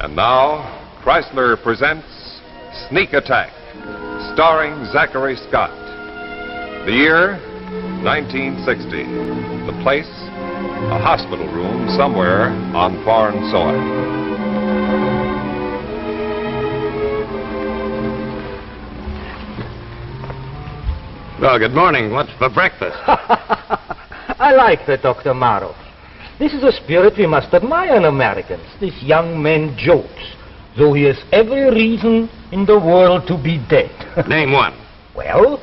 And now, Chrysler presents Sneak Attack, starring Zachary Scott. The year, 1960. The place, a hospital room somewhere on foreign soil. Well, good morning. What's for breakfast? I like that, Dr. Maroff. This is a spirit we must admire in Americans. This young man jokes, though he has every reason in the world to be dead. Name one. Well,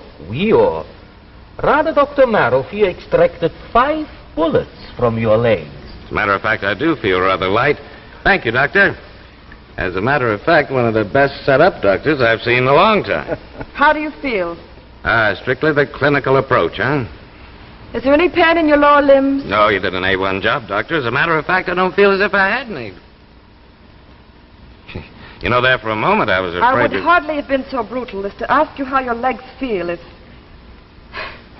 rather, Dr. Maroff, he extracted 5 bullets from your legs. As a matter of fact, I do feel rather light. Thank you, Doctor. As a matter of fact, one of the best set-up doctors I've seen in a long time. How do you feel? Strictly the clinical approach, huh? Is there any pain in your lower limbs? No, you did an A1 job, Doctor. As a matter of fact, I don't feel as if I had any. You know, there for a moment I was afraid I would hardly have been so brutal as to ask you how your legs feel if...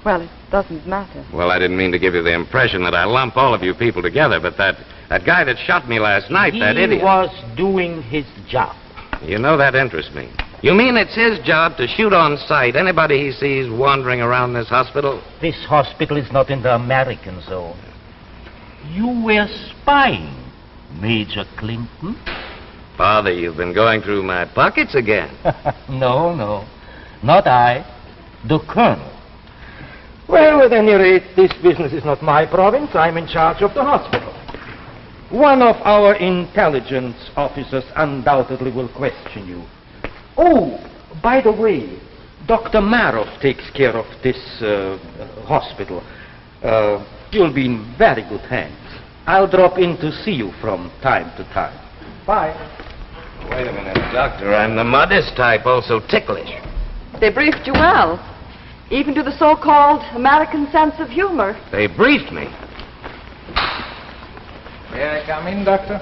Well, it doesn't matter. Well, I didn't mean to give you the impression that I lump all of you people together, but that guy that shot me last night, that idiot... He was doing his job. You know, that interests me. You mean it's his job to shoot on sight anybody he sees wandering around this hospital? This hospital is not in the American zone. You were spying, Major Clinton. Father, you've been going through my pockets again. No, not I. The Colonel. Well, at any rate, this business is not my province. I'm in charge of the hospital. One of our intelligence officers undoubtedly will question you. Oh, by the way, Dr. Maroff takes care of this hospital. You'll be in very good hands. I'll drop in to see you from time to time. Bye. Wait a minute, Doctor. I'm the modest type, also ticklish. They briefed you well, even to the so-called American sense of humor. They briefed me. May I come in, Doctor?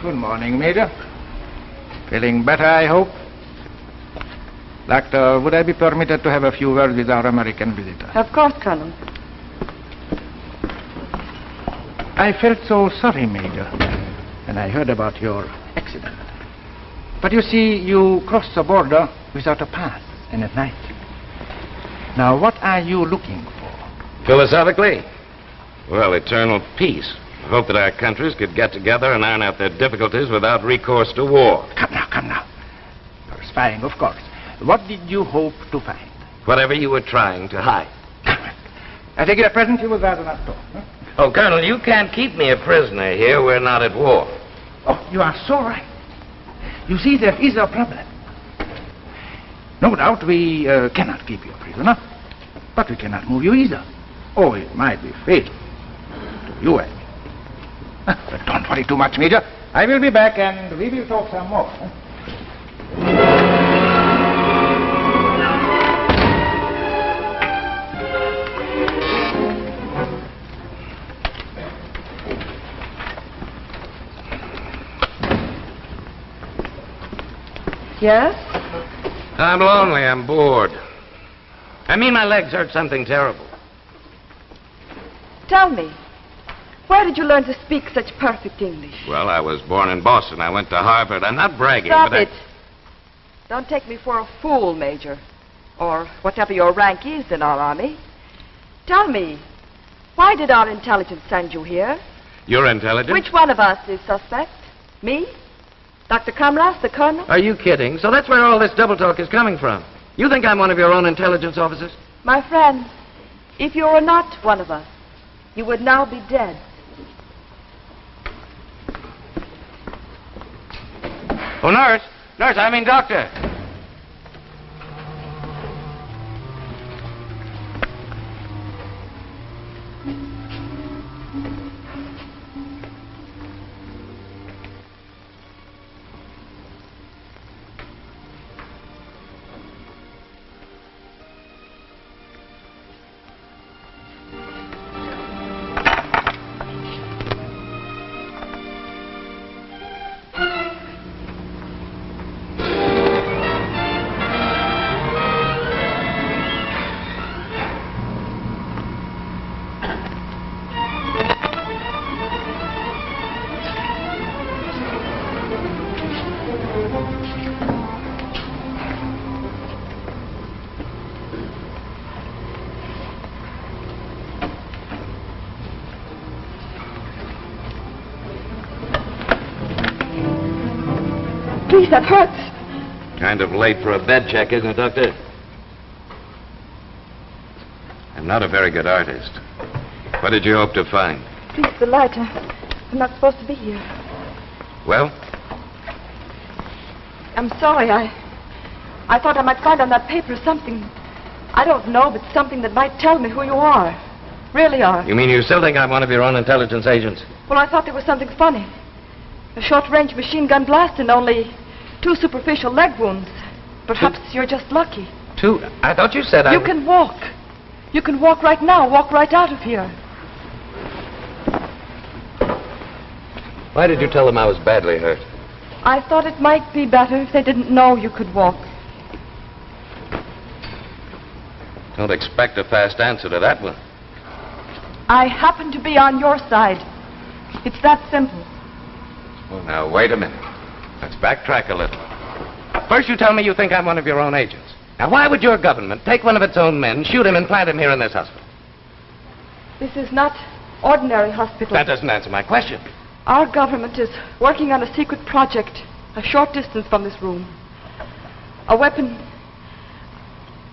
Good morning, Major. Feeling better, I hope? Doctor, would I be permitted to have a few words with our American visitor? Of course, Colonel. I felt so sorry, Major, when I heard about your accident. But you see, you crossed the border without a pass and at night. Now, what are you looking for? Philosophically? Well, eternal peace. I hope that our countries could get together and iron out their difficulties without recourse to war. Come now. You're spying, of course. What did you hope to find? Whatever you were trying to hide. I take it at present you would rather not talk, huh? Oh, Colonel, you can't keep me a prisoner here. We're not at war. Oh, you are so right. You see, there is a problem. No doubt we cannot keep you a prisoner, but we cannot move you either. Oh, it might be fatal to you and me. But don't worry too much, Major. I will be back and we will talk some more. Huh? Yes? I'm lonely. I'm bored. I mean, my legs hurt something terrible. Tell me, where did you learn to speak such perfect English? Well, I was born in Boston. I went to Harvard. I'm not bragging, Stop but it. Don't take me for a fool, Major. Or whatever your rank is in our army. Tell me, why did our intelligence send you here? You're intelligent? Which one of us is suspect? Me? Dr. Kamras, the Colonel? Are you kidding? So that's where all this double talk is coming from. You think I'm one of your own intelligence officers? My friend, if you were not one of us, you would now be dead. Oh, nurse, I mean doctor. Please, that hurts. Kind of late for a bed check, isn't it, Doctor? I'm not a very good artist. What did you hope to find? Please, the light. I'm not supposed to be here. Well? I'm sorry. I thought I might find on that paper something. I don't know, but something that might tell me who you are. Really are. You mean you still think I'm one of your own intelligence agents? Well, I thought there was something funny. A short-range machine gun blast and only 2 superficial leg wounds. Perhaps you're just lucky. 2? I thought you said You can walk. You can walk right now. Walk right out of here. Why did you tell them I was badly hurt? I thought it might be better if they didn't know you could walk. Don't expect a fast answer to that one. I happen to be on your side. It's that simple. Well, now, wait a minute. Let's backtrack a little. First, you tell me you think I'm one of your own agents. Now, why would your government take one of its own men, shoot him, and plant him here in this hospital? This is not ordinary hospital. That doesn't answer my question. Our government is working on a secret project a short distance from this room. A weapon,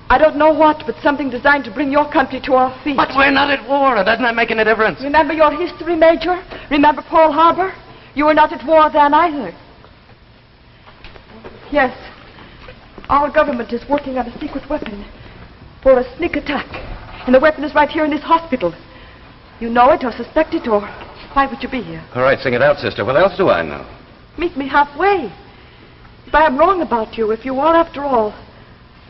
I don't know what, but something designed to bring your country to our feet. But we're not at war. Doesn't that make any difference? Remember your history, Major? Remember Pearl Harbor? You were not at war then either. Yes. Our government is working on a secret weapon for a sneak attack. And the weapon is right here in this hospital. You know it or suspect it, or why would you be here? All right, sing it out, sister. What else do I know? Meet me halfway. If I am wrong about you, if you are, after all,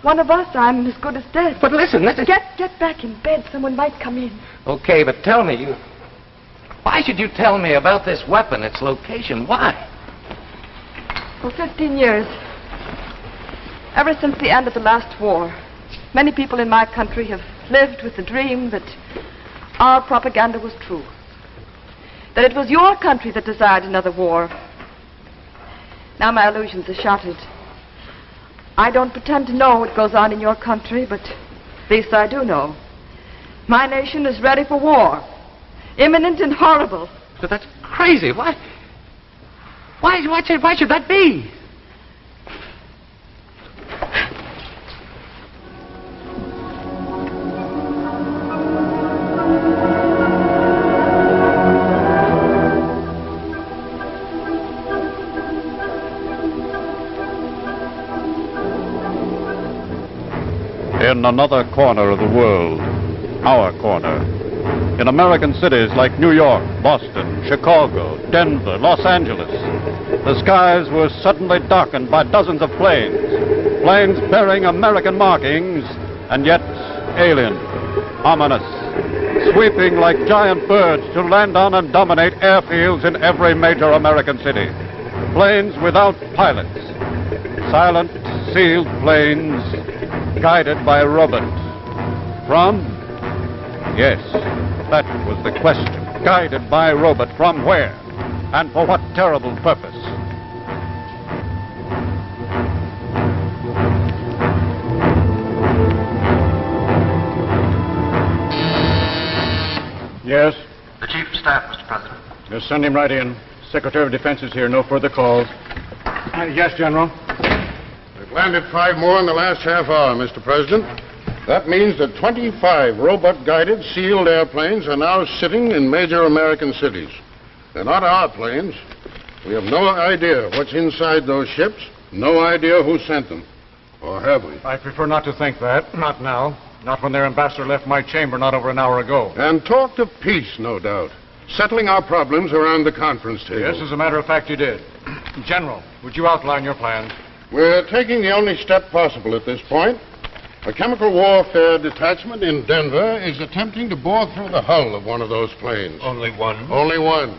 one of us, I'm as good as dead. But listen, Get back in bed. Someone might come in. Okay, but tell me, why should you tell me about this weapon, its location? Why? For 15 years, ever since the end of the last war, many people in my country have lived with the dream that our propaganda was true. That it was your country that desired another war. Now my illusions are shattered. I don't pretend to know what goes on in your country, but at least I do know. My nation is ready for war. Imminent and horrible. But that's crazy. Why should that be? In another corner of the world, our corner, in American cities like New York, Boston, Chicago, Denver, Los Angeles, the skies were suddenly darkened by dozens of planes bearing American markings, and yet alien, ominous, sweeping like giant birds to land on and dominate airfields in every major American city. Planes without pilots, silent, sealed planes guided by a robot. From? Yes, that was the question. Guided by a robot from where? And for what terrible purpose? Yes? The Chief of Staff, Mr. President. Just send him right in. Secretary of Defense is here. No further calls. Yes, General. We've landed 5 more in the last half hour, Mr. President. That means that 25 robot-guided, sealed airplanes are now sitting in major American cities. They're not our planes. We have no idea what's inside those ships, no idea who sent them. Or have we? I prefer not to think that. Not now. Not when their ambassador left my chamber not over an hour ago. And talked of peace, no doubt. Settling our problems around the conference table. Yes, as a matter of fact, you did. General, would you outline your plans? We're taking the only step possible at this point. A chemical warfare detachment in Denver is attempting to bore through the hull of one of those planes. Only one? Only one.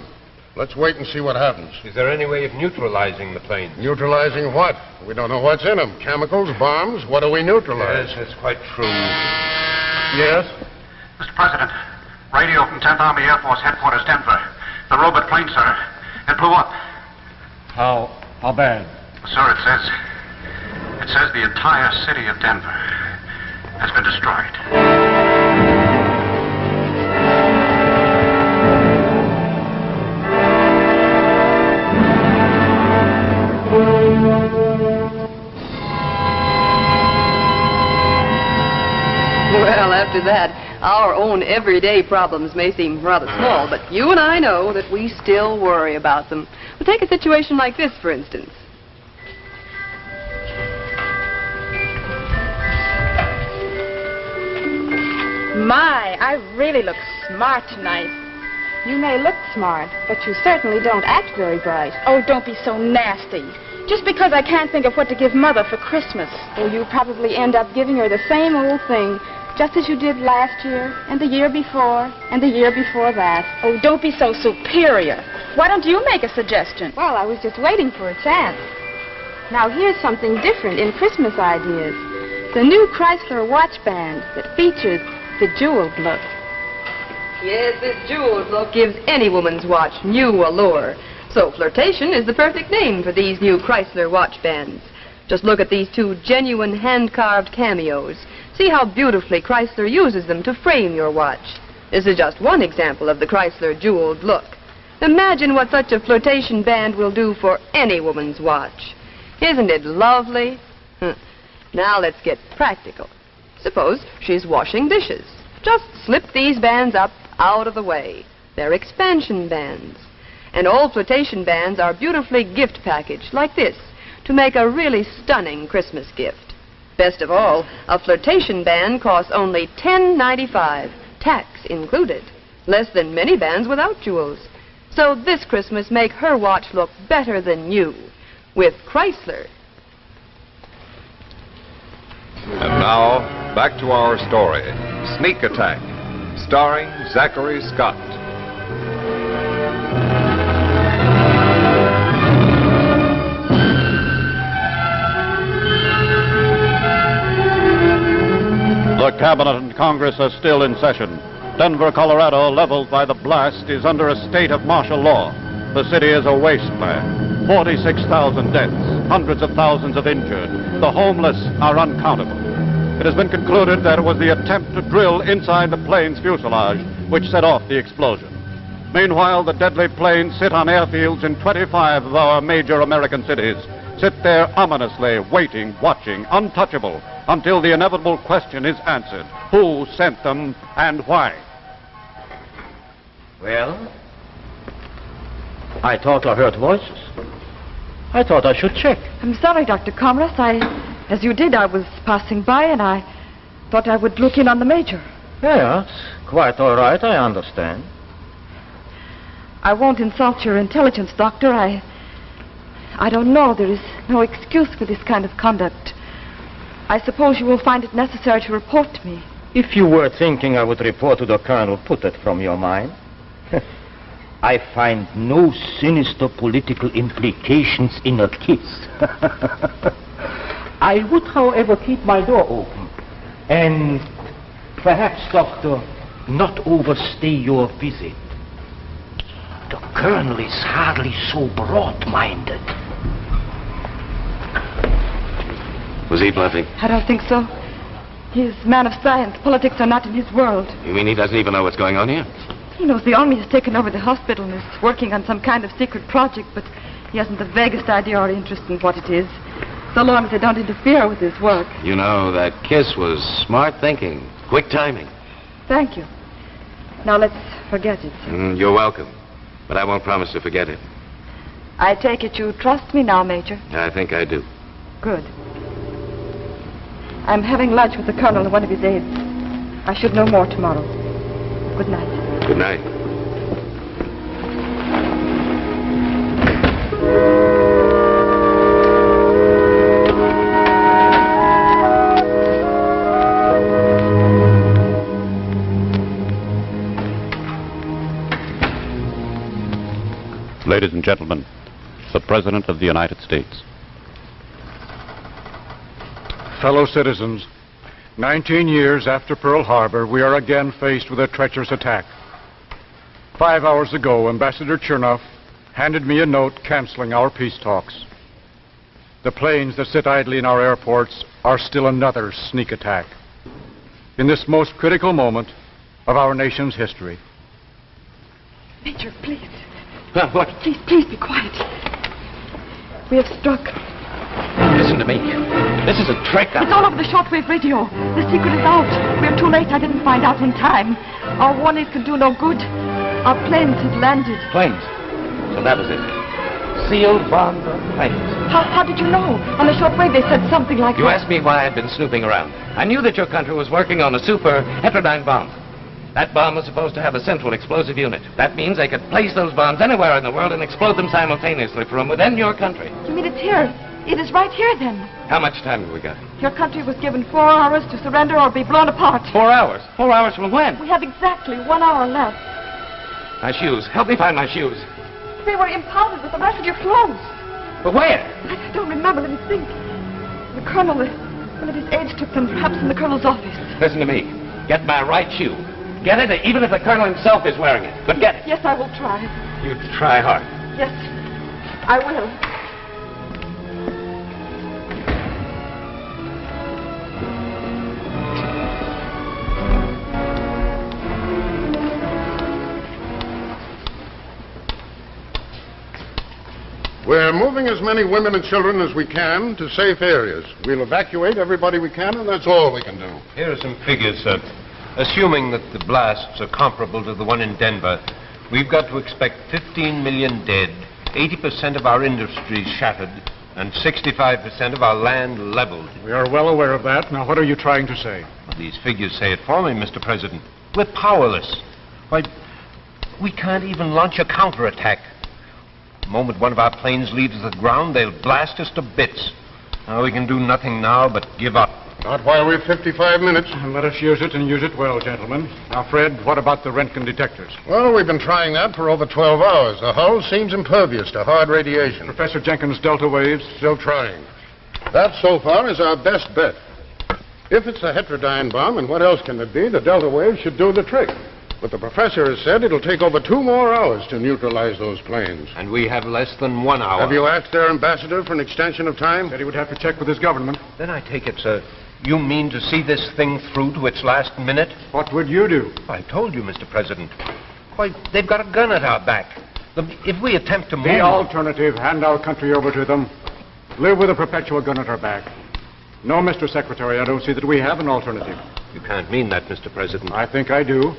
Let's wait and see what happens. Is there any way of neutralizing the planes? Neutralizing what? We don't know what's in them. Chemicals, bombs, what do we neutralize? Yes, that's quite true. Yes? Mr. President, radio from 10th Army Air Force Headquarters, Denver. The robot plane, sir. It blew up. How bad? Sir, it says the entire city of Denver has been destroyed. Well, after that, our own everyday problems may seem rather small, but you and I know that we still worry about them. Well, take a situation like this, for instance. My, I really look smart tonight. You may look smart, but you certainly don't act very bright. Oh, don't be so nasty. Just because I can't think of what to give Mother for Christmas. Well, you probably end up giving her the same old thing, just as you did last year, and the year before, and the year before that. Oh, don't be so superior. Why don't you make a suggestion? Well, I was just waiting for a chance. Now, here's something different in Christmas ideas. The new Chrysler watch band that features the jeweled look. Yes, this jeweled look gives any woman's watch new allure. So flirtation is the perfect name for these new Chrysler watch bands. Just look at these two genuine hand-carved cameos. See how beautifully Chrysler uses them to frame your watch. This is just one example of the Chrysler jeweled look. Imagine what such a flirtation band will do for any woman's watch. Isn't it lovely? Now let's get practical. Suppose she's washing dishes. Just slip these bands up out of the way. They're expansion bands. And all flirtation bands are beautifully gift packaged like this to make a really stunning Christmas gift. Best of all, a flirtation band costs only $10.95, tax included. Less than many bands without jewels. So this Christmas, make her watch look better than you with Chrysler. And now, back to our story, Sneak Attack, starring Zachary Scott. The Cabinet and Congress are still in session. Denver, Colorado, leveled by the blast, is under a state of martial law. The city is a wasteland. 46,000 deaths, hundreds of thousands of injured. The homeless are uncountable. It has been concluded that it was the attempt to drill inside the plane's fuselage which set off the explosion. Meanwhile, the deadly planes sit on airfields in 25 of our major American cities. Sit there ominously, waiting, watching, untouchable, until the inevitable question is answered. Who sent them and why? Well, I thought I heard voices. I thought I should check. I'm sorry, Dr. Comras. As you did, I was passing by and I thought I would look in on the Major. Yes, quite all right, I understand. I won't insult your intelligence, Doctor. I don't know. There is no excuse for this kind of conduct. I suppose you will find it necessary to report to me. If you were thinking I would report to the Colonel, put that from your mind. I find no sinister political implications in a kiss. I would, however, keep my door open. And perhaps, Doctor, not overstay your visit. The Colonel is hardly so broad-minded. Was he bluffing? I don't think so. He is a man of science. Politics are not in his world. You mean he doesn't even know what's going on here? He knows the Army has taken over the hospital and is working on some kind of secret project, but he hasn't the vaguest idea or interest in what it is, so long as they don't interfere with his work. You know, that kiss was smart thinking, quick timing. Thank you. Now let's forget it. You're welcome, but I won't promise to forget it. I take it you trust me now, Major? I think I do. Good. I'm having lunch with the Colonel and one of his aides. I should know more tomorrow. Good night. Good night. Ladies and gentlemen, the President of the United States. Fellow citizens, 19 years after Pearl Harbor, we are again faced with a treacherous attack. 5 hours ago, Ambassador Chernoff handed me a note canceling our peace talks. The planes that sit idly in our airports are still another sneak attack. In this most critical moment of our nation's history. Major, please. What? Please be quiet. We have struck. Listen to me. This is a trick. It's all over the shortwave radio. The secret is out. We're too late. I didn't find out in time. Our warnings can do no good. Our planes had landed. Planes? So that was it. Sealed bombs on planes. How did you know? On the shortwave they said something like You that. asked me why I'd been snooping around. I knew that your country was working on a super heterodyne bomb. That bomb was supposed to have a central explosive unit. That means they could place those bombs anywhere in the world and explode them simultaneously from within your country. You mean it's here? It is right here, then. How much time have we got? Your country was given 4 hours to surrender or be blown apart. 4 hours? 4 hours from when? We have exactly 1 hour left. My shoes. Help me find my shoes. They were impounded with the rest of your clothes. But where? I don't remember. Let me think. The colonel, one of his aides took them, perhaps in the colonel's office. Listen to me. Get my right shoe. Get it, even if the colonel himself is wearing it. But get it. Yes, I will try. You try hard. Yes, I will. We're moving as many women and children as we can to safe areas. We'll evacuate everybody we can, and that's all we can do. Here are some figures, sir. Assuming that the blasts are comparable to the one in Denver, we've got to expect 15 million dead, 80% of our industries shattered, and 65% of our land leveled. We are well aware of that. Now, what are you trying to say? Well, these figures say it for me, Mr. President. We're powerless. Why, we can't even launch a counterattack. The moment one of our planes leaves the ground, they'll blast us to bits. Now, we can do nothing now but give up. Not while we've 55 minutes. Let us use it and use it well, gentlemen. Now, Fred, what about the Roentgen detectors? Well, we've been trying that for over 12 hours. The hull seems impervious to hard radiation. Professor Jenkins' delta waves? Still trying. That, so far, is our best bet. If it's a heterodyne bomb, and what else can it be, the delta waves should do the trick. But the professor has said it'll take over 2 more hours to neutralize those planes. And we have less than 1 hour. Have you asked their ambassador for an extension of time? Said he would have to check with his government. Then I take it, sir, you mean to see this thing through to its last minute? What would you do? I told you, Mr. President. Why, they've got a gun at our back. If we attempt to move... The alternative, hand our country over to them. Live with a perpetual gun at our back. No, Mr. Secretary, I don't see that we have an alternative. You can't mean that, Mr. President. I think I do.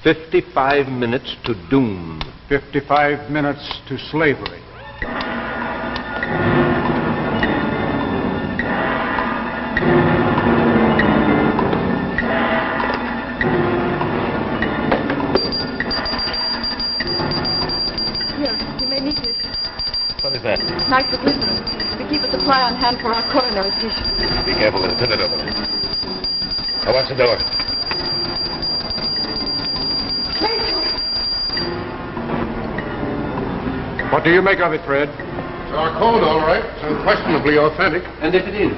55 minutes to doom. 55 minutes to slavery. Here, you may need this. What is that? Nitroglycerin. We keep a supply on hand for our coronary patients. Be careful with the pivot over there. Now, watch the door. What do you make of it, Fred? It's our code, all right. It's unquestionably authentic. And if it is?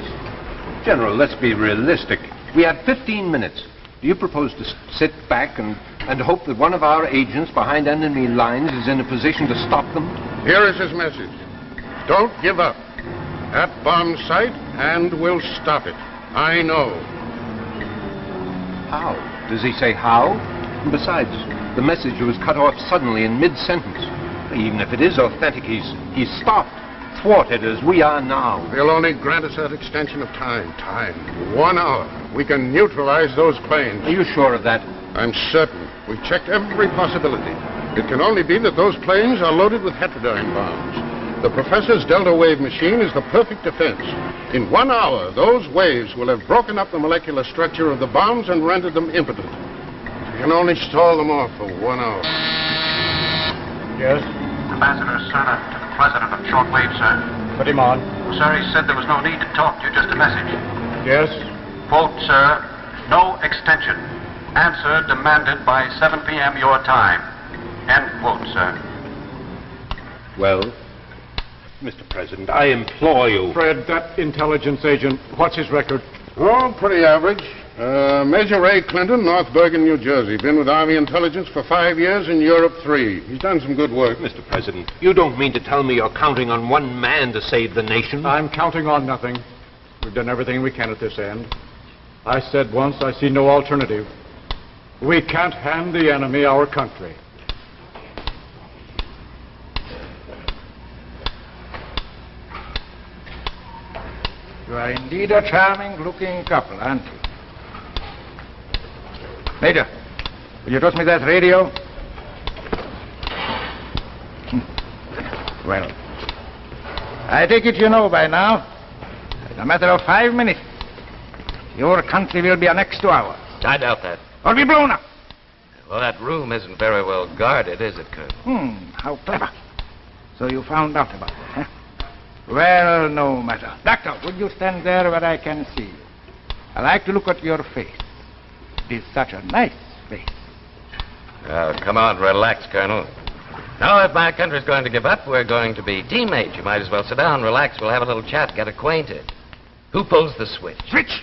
General, let's be realistic. We have 15 minutes. Do you propose to sit back and hope that one of our agents behind enemy lines is in a position to stop them? Here is his message. Don't give up. At bomb site, and we'll stop it. I know. How? Does he say how? And besides, the message was cut off suddenly in mid-sentence. Even if it is authentic, he's stopped, thwarted as we are now. They'll only grant us that extension of time. 1 hour. We can neutralize those planes. Are you sure of that? I'm certain. We've checked every possibility. It can only be that those planes are loaded with heterodyne bombs. The professor's delta wave machine is the perfect defense. In 1 hour, those waves will have broken up the molecular structure of the bombs and rendered them impotent. We can only stall them off for 1 hour. Yes? Ambassador Cerner to the President of Shortwave, sir. Put him on. Sir, he said there was no need to talk to you, just a message. Yes? Quote, sir, no extension. Answer demanded by 7 p.m. your time. End quote, sir. Well, Mr. President, I implore you. Fred, that intelligence agent, what's his record? Oh, pretty average. Major Ray Clinton, North Bergen, New Jersey. Been with Army Intelligence for 5 years, in Europe 3. He's done some good work. Mr. President, you don't mean to tell me you're counting on one man to save the nation? I'm counting on nothing. We've done everything we can at this end. I said once, I see no alternative. We can't hand the enemy our country. You are indeed a charming-looking couple, aren't you? Major, will you toss me that radio? Well, I take it you know by now, in a matter of 5 minutes, your country will be annexed to ours. I doubt that. Or be blown up. Well, that room isn't very well guarded, is it, Colonel? How clever. So you found out about it, huh? Well, no matter. Doctor, would you stand there where I can see you? I like to look at your face. It is such a nice face. Come on, relax, Colonel. Now, if my country's going to give up, we're going to be teammates. You might as well sit down, relax. We'll have a little chat, get acquainted. Who pulls the switch? Switch!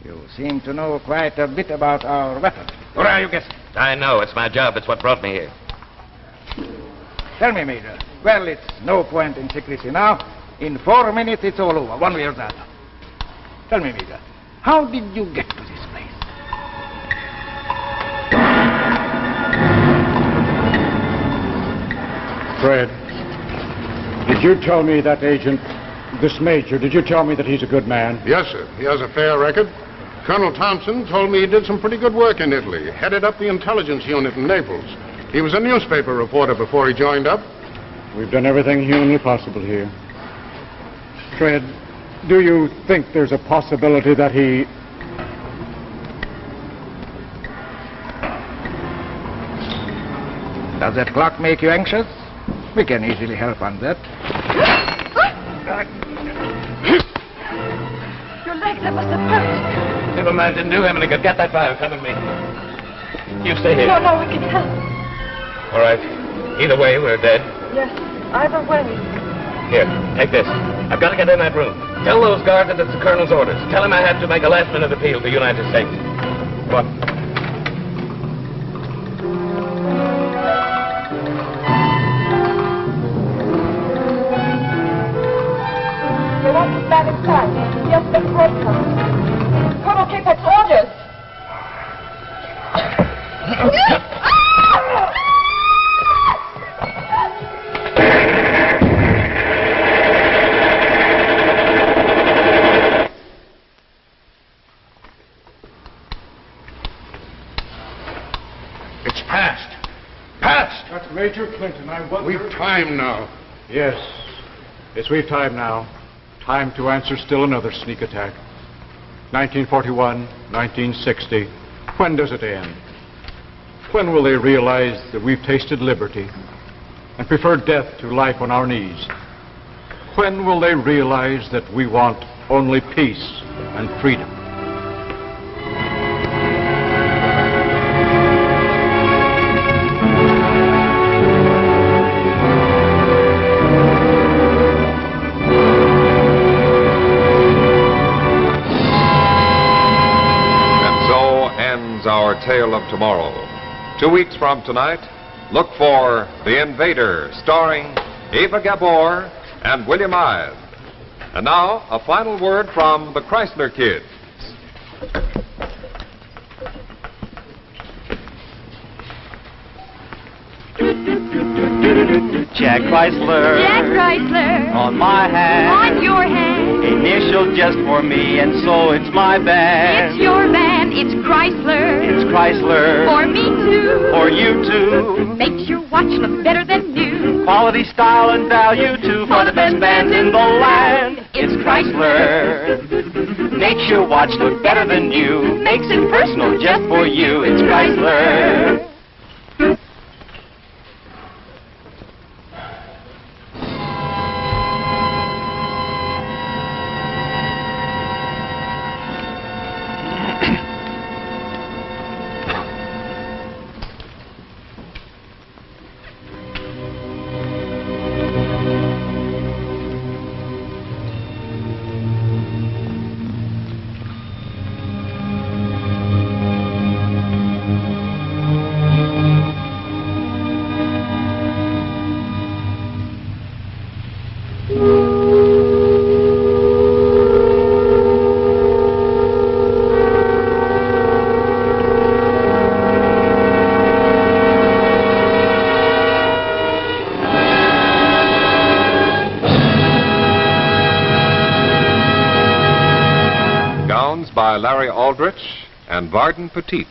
You seem to know quite a bit about our weapons. Or are you guessing? I know. It's my job. It's what brought me here. Tell me, Major. Well, it's no point in secrecy now. In 4 minutes, it's all over, one way or the other. Tell me, Major, how did you get to this place? Fred, did you tell me that agent, this major, did you tell me that he's a good man? Yes, sir. He has a fair record. Colonel Thompson told me he did some pretty good work in Italy, headed up the intelligence unit in Naples. He was a newspaper reporter before he joined up. We've done everything humanly possible here. Fred, do you think there's a possibility that he... Does that clock make you anxious? We can easily help on that. Your leg, that must have hurt. Never mind, didn't do him any good. Get that fire, come with me. You stay here. No, we can help. All right. Either way, we're dead. Yes, either way. Here, take this. I've got to get in that room. Tell those guards that it's the Colonel's orders. Tell him I have to make a last-minute appeal to the United States. Come on. They want us back inside. Yes, the broadcast. Colonel Capek's orders. It's past. Past! That's Major Clinton. I wonder... We've time now. Yes. Yes, we've time now. Time to answer still another sneak attack. 1941, 1960. When does it end? When will they realize that we've tasted liberty and prefer death to life on our knees? When will they realize that we want only peace and freedom? Our tale of tomorrow. 2 weeks from tonight, look for The Invader, starring Eva Gabor and William Ives. And now, a final word from the Chrysler Kids. Jack Chrysler. Jack Chrysler. On my hand. On your hand. Initial just for me, and so it's my band. It's your band. It's Chrysler. It's Chrysler. For me too. For you too. Makes your watch look better than new. Quality, style, and value too. For the best band in the land. It's Chrysler. Makes your watch look better than new. Makes it personal just for you. It's Chrysler. by Larry Aldrich and Varden Petit.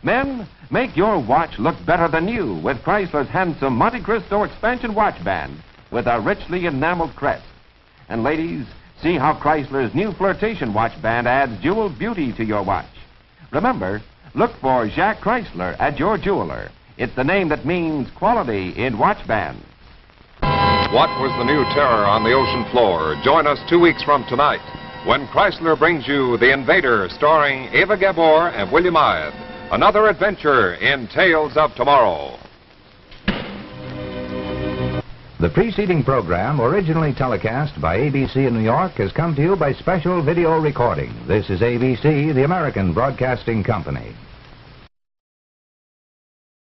Men, make your watch look better than new with Chrysler's handsome Monte Cristo expansion watch band with a richly enameled crest. And ladies, see how Chrysler's new flirtation watch band adds jewel beauty to your watch. Remember, look for Jacques Chrysler at your jeweler. It's the name that means quality in watch bands. What was the new terror on the ocean floor? Join us 2 weeks from tonight when Chrysler brings you The Invader, starring Ava Gabor and William Ide. Another adventure in Tales of Tomorrow. The preceding program, originally telecast by ABC in New York, has come to you by special video recording. This is ABC, the American Broadcasting Company.